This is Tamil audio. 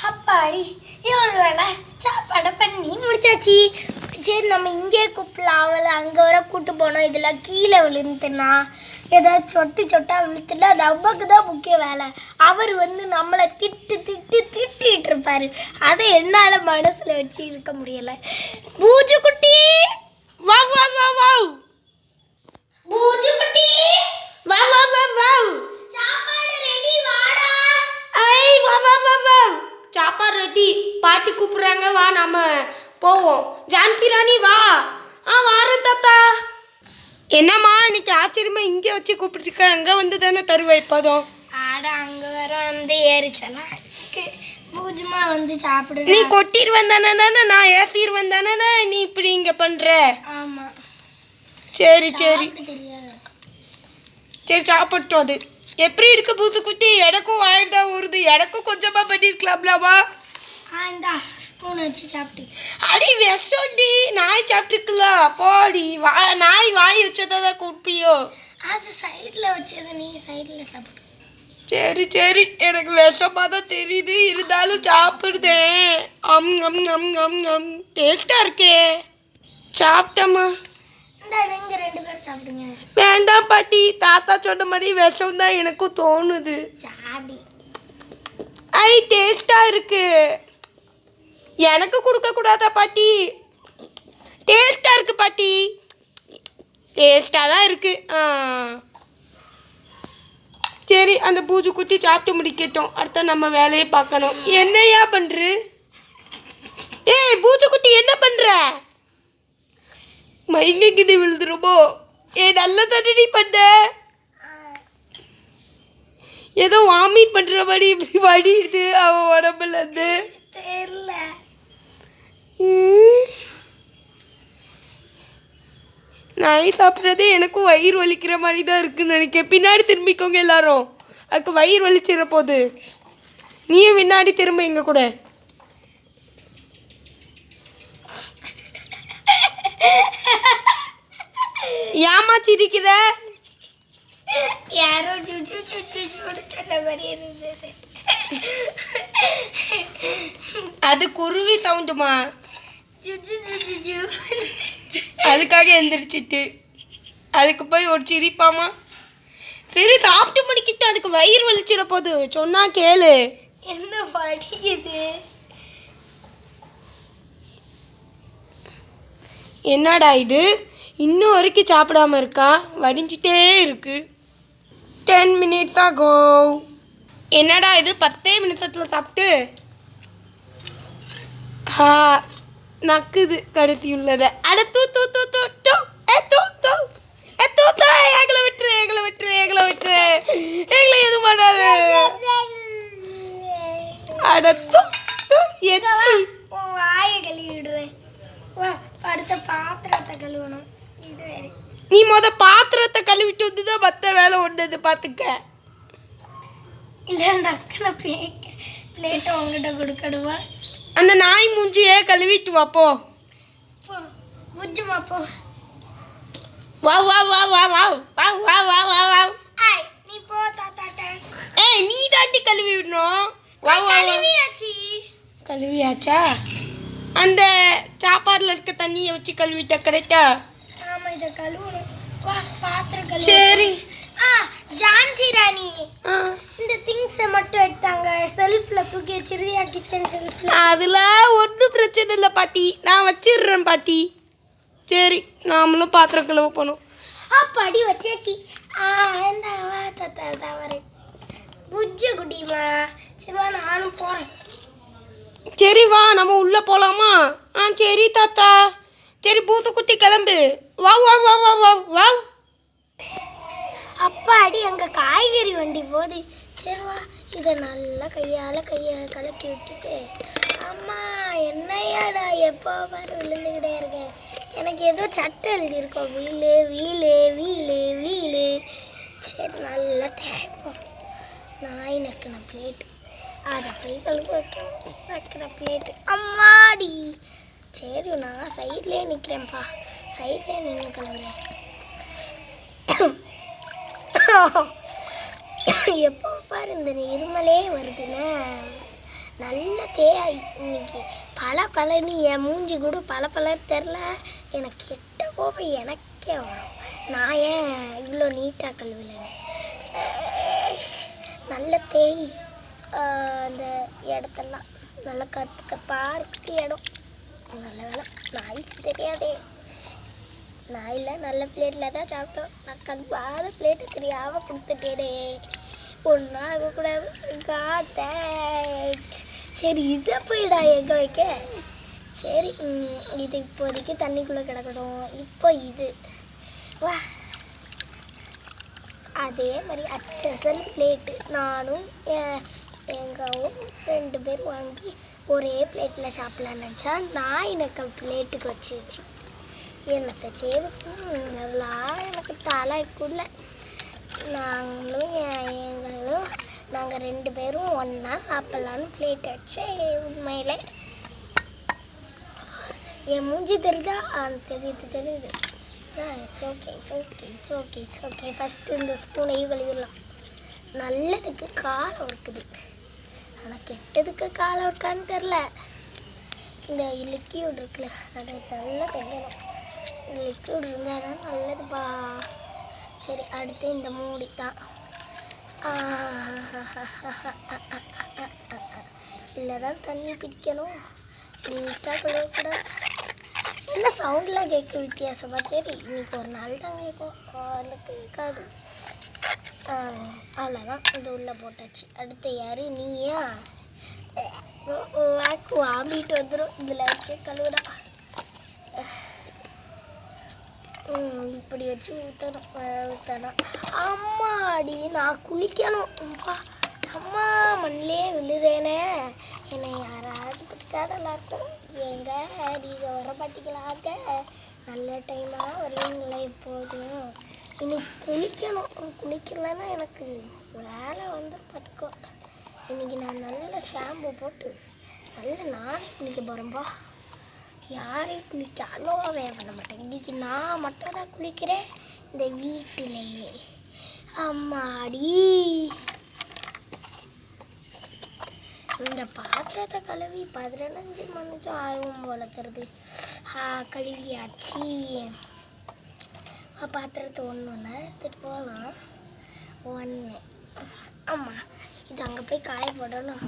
அப்பாடி இவ்வளோ வேலை சாப்பாடை பண்ணி முடிச்சாச்சு. சரி நம்ம இங்கே கூப்பிடலாம், அவளை அங்கே வர கூப்பிட்டு போனோம். இதில் கீழே விழுந்துனா ஏதாவது சொட்டா விழுத்துட்டா நமக்கு தான் முக்கிய வேலை. அவர் நம்மளை திட்டிகிட்டு இருப்பார். அதை என்னால் மனசில் வச்சு இருக்க முடியலை. பூஜு குட்டி வா வா வா வா பூஜு குட்டி வா வா வா வா சாப்பாடு ரெடி வாடா. ஐ வா வா வா வா சாப்பாடு ரெடி. பாட்டி கூப்பிடுறாங்க, வா நாம போவோம். ஜான்சி ராணி வா. வாரேன் தாத்தா. என்னம்மா இன்னைக்கு ஆச்சரியமா இங்கே வச்சு கூப்பிட்டுருக்க? அங்கே வந்து தானே தருவேன் இப்போதும். ஆட அங்கே வர ஏறிச்சலாம் பூஜுமா சாப்பிடு. நீ கொட்டிடுவேன் தானே நான் ஏசிடுவேன் தானே நீ இப்படி இங்கே பண்ணுற? ஆமாம் சரி சரி தெரியாது. சரி சாப்பிட்டோம். அது எப்படி இருக்கு பூசு குட்டி? எனக்கும் வாயிட்டு தான் ஊறுது. எனக்கும் கொஞ்சமாக பண்ணியிருக்கலாம்லவா? இந்தா ஸ்பூன் வச்சு சாப்பிட்டு. அடி விஷம்டி, நாய் சாப்பிட்டுருக்கலாம். போடி நாய் வாய் வச்சதை தான் கொடுப்பியோ? அது சைடில் வச்சதை நீ சைடில் சாப்பிடு. சரி சரி, எனக்கு விஷமாக தான் தெரியுது, இருந்தாலும் சாப்பிடுதேன். டேஸ்டாக இருக்கே. சாப்பிட்டம்மா. இந்த நீங்கள் 2 பேரும் சாப்பிடுங்க. வேண்டாம் பாட்டி, தாத்தா சொன்ன மாதிரி விஷம் தான் எனக்கும் தோணுது. சாடி ஐ டேஸ்டாக இருக்கு. எனக்கு கொடுக்கக்கூடாதா பாட்டி? டேஸ்டாக இருக்கு பாட்டி, டேஸ்டாக தான் இருக்கு. சரி, அந்த பூஜை குத்தி சாப்பிட்டு முடிக்கட்டும். அடுத்த நம்ம வேலையை பார்க்கணும். என்னையா பண்ணுற? ஏய் பூஜை குத்தி என்ன பண்ணுற? மயங்க கிண்டி விழுதுருமோ? நல்ல தண்ணி பண்ண. ஏதோ வாமிட் பண்ணுற மாதிரி வடியுது அவன் உடம்புலேருந்து. தெரியல. நாய் சாப்பிட்றதே எனக்கும் வயிறு வலிக்கிற மாதிரி தான் இருக்குன்னு நினைக்கிறேன். பின்னாடி திரும்பிக்கோங்க எல்லாரும், அதுக்கு வயிறு வலிச்சிட போகுது. நீயும் பின்னாடி திரும்ப எங்க கூட. ஏமாச்சிருக்கிற? யாரோ சொன்ன மாதிரி இருந்தது. அது குருவி சவுண்டுமா, அதுக்காக எந்திரிச்சிட்டு அதுக்கு போய் ஒரு சிரிப்பாமா. சரி சாப்பிட்டு முடிக்கிட்டு, அதுக்கு வயிறு வலிச்சிட போகுது. சொன்னா கேளு. என்ன வலிக்குது? என்னடா இது, இன்னும் வரைக்கும் சாப்பிடாம இருக்கா? வடிஞ்சிட்டே இருக்கு. 10 minutes ஆகோ. என்னடா இது 10 நிமிஷத்தில் சாப்பிட்டு நக்குது கடைசி உள்ளதை. அட தூ தூ தூ தூ தூ ஏ தூ தூ ஏ தூ தூ எங்களை விட்டுரு எங்களை விட்டுரு எங்களை விட்டுரு எங்களை எதுவும் பண்ணாது. அட தூ தூ எச்சி. வாயை கழுவிடுவேன். வா அடுத்த பாத்திரத்தை கழுவணும். இது வேறு. நீ பாத்திரத்தை கழுவிட்டு வந்து தான் மற்ற வேலை ஒன்றது பார்த்துக்க. இல்லை டக்குன பிளேட்டை உங்ககிட்ட கொடுக்கடுவா. அந்த நாய் மூஞ்சியே கழுவிட்டு வாப்போ. புஜ்ஜுமா போ. வா வா வா வா வா வா வா வா வா வா. ஐய் நீ போ தாத்தாட்ட. ஏய் நீ தாண்டி கழுவி விடணும். வா வா. கழுவியாச்சு. கழுவியாச்சா? அந்த சாப்பாடுல இருக்க தண்ணியை வச்சு கழுவிட்ட கரெக்டா? ஆமா இதை கழுவணும். வா பாத்திரம் கழுவு. சரி. ஜான்சி ராணி, இந்த திங்ஸை மட்டும் எடுத்தாங்க. செல்ஃபில் தூக்கி வச்சிருக்கியா? கிச்சன் செல்ஃபில். அதில் ஒன்றும் பிரச்சனை இல்லை பாட்டி, நான் வச்சிடுறேன் பாட்டி. சரி, நாமளும் பாத்திரம் கழுவ போகணும். அடி வச்சாச்சி. வா தாத்தா தவறு புஜ்ஜு குட்டிமா. சரி வா நானும் போகிறேன். சரி வா நம்ம உள்ளே போகலாமா? சரி தாத்தா. சரி பூசை குத்தி கிளம்பு. வா வா வா வா வா வா. அப்பாடி அங்கே காய்கறி வண்டி போகுது. சரி வா இதை நல்லா கையை கலக்கி விட்டுட்டு. அம்மா என்னையாடா எப்போ பாரு விழுந்துக்கிட்டே இருக்கேன். எனக்கு ஏதோ சட்டை எழுதியிருக்கோம், வீலு வீலு வீலு வீலு. சரி நல்லா தேய்ப்போம். நாய் நக்கின பிளேட்டு அதை போய் கழுவ வைக்கணும். நக்கின பிளேட்டு அம்மாடி. சரி நான் சைட்லேயே நிற்கிறேன்ப்பா, சைட்லேயே நின்று கழுவுறேன். எப்போ பாரு இந்த இருமலே வருதுன்னா நல்ல தேய் இன்னைக்கு பல என் மூஞ்சி கூட பல தெரில. எனக்கு கெட்ட கோபம் எனக்கே வரும். நான் ஏன் இவ்வளோ நீட்டாக கழுவலைன்னு. நல்ல தேய் அந்த இடத்தெல்லாம் நல்லா கற்பாக இருக்குது இடம். நல்ல வேலை நாய்க்கு தெரியாதே. நாயில் நல்ல பிளேட்டில் தான் சாப்பிட்டோம். நான் கற்பாத பிளேட்டு தெரியாமல் கொடுத்துட்டேனே. ஒன்றும் ஆகக்கூடாது. சரி இதை போயிடா எங்கே வைக்க. சரி இது இப்போதைக்கு தண்ணிக்குள்ளே கிடக்கணும். இப்போ இது வா. அதே மாதிரி HSL பிளேட்டு நானும் எங்காவும் 2 பேர் வாங்கி ஒரே பிளேட்டில் சாப்பிட்லான்னு நினச்சா நான் எனக்கு பிளேட்டுக்கு வச்சிருச்சு. என்னத்தை செய்து அதெல்லாம் எனக்கு தலைக்குள்ள. நாங்கள் 2 பேரும் ஒன்றா சாப்பிட்லான்னு பிளேட் வச்சு உண்மையில் என் மூஞ்சி தெரியுதா? தெரியுது. It's okay. ஃபஸ்ட்டு இந்த ஸ்பூனையும் கழுவிடலாம். நல்லதுக்கு காலம் இருக்குது, ஆனால் கெட்டதுக்கு காலம் இருக்கான்னு தெரில. இந்த லிக்யூட் இருக்குல்ல அதை நல்லா தெரியணும். லிக்யூட் இருந்தால் தான் நல்லதுப்பா. சரி அடுத்து இந்த மூடி தான். இல்லை தான் தண்ணி பிடிக்கணும். நீட்டாக கழுவக்கூடாது. என்ன சவுண்டெலாம் கேட்க வித்தியாசமா? சரி இன்னைக்கு ஒரு நாள் தான் கேட்கும், கேட்காது. அவ்வளோதான், இது உள்ளே போட்டாச்சு. அடுத்து யார்? நீயா? வாமிட்டு வந்துடும் இதில் வச்சு கழுவுடா. இப்படி வச்சு ஊற்றணும். அம்மாடி நான் குளிக்கணும். அம்மா மண்ணிலே விழுறேனே. என்னை யாராவது பிடிச்சா நல்லாயிருக்கும். எங்க நீங்கள் வர மாட்டீங்களாங்க? நல்ல டைமாக வருவீங்களா எப்போதும்? இன்னைக்கு குளிக்கணும். குளிக்கலன்னா எனக்கு வேலை வந்து பார்த்துக்கோ. இன்றைக்கி நான் நல்ல ஷாம்பு போட்டு நானே குளிக்க போகிறேன்பா. யாரையும் குளிக்க அலோவே பண்ண மாட்டேன். இன்றைக்கி நான் மட்டும் தான் குளிக்கிறேன் இந்த வீட்டிலேயே. அம்மாடி இந்த பாத்திரத்தை கழுவி 15 நிமிஷம் ஆகும் போல தருது. கழுவியாச்சு. பாத்திரத்தை ஒன்று எடுத்துகிட்டு போகலாம். 1 ஆமாம் இது அங்கே போய் காய போடணும்.